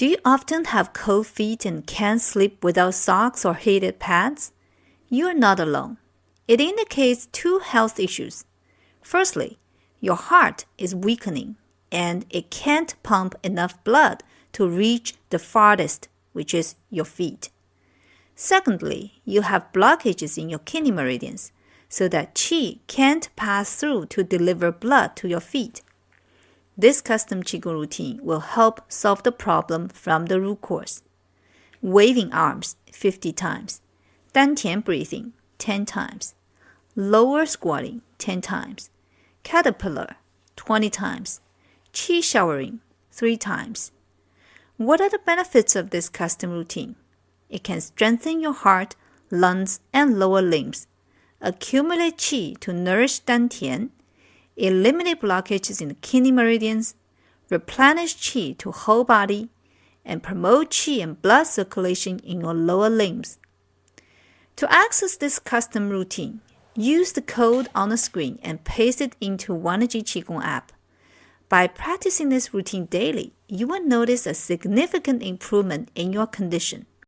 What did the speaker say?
Do you often have cold feet and can't sleep without socks or heated pads? You are not alone. It indicates two health issues. Firstly, your heart is weakening and it can't pump enough blood to reach the farthest, which is your feet. Secondly, you have blockages in your kidney meridians, so that qi can't pass through to deliver blood to your feet. This custom Qigong routine will help solve the problem from the root cause. Waving arms 50 times, 丹田 breathing 10 times, lower squatting 10 times, caterpillar 20 times, qi showering 3 times. What are the benefits of this custom routine? It can strengthen your heart, lungs, and lower limbs, accumulate qi to nourish dantian, eliminate blockages in the kidney meridians, replenish qi to whole body, and promote qi and blood circulation in your lower limbs. To access this custom routine, use the code on the screen and paste it into Onenergy Qigong app. By practicing this routine daily, you will notice a significant improvement in your condition.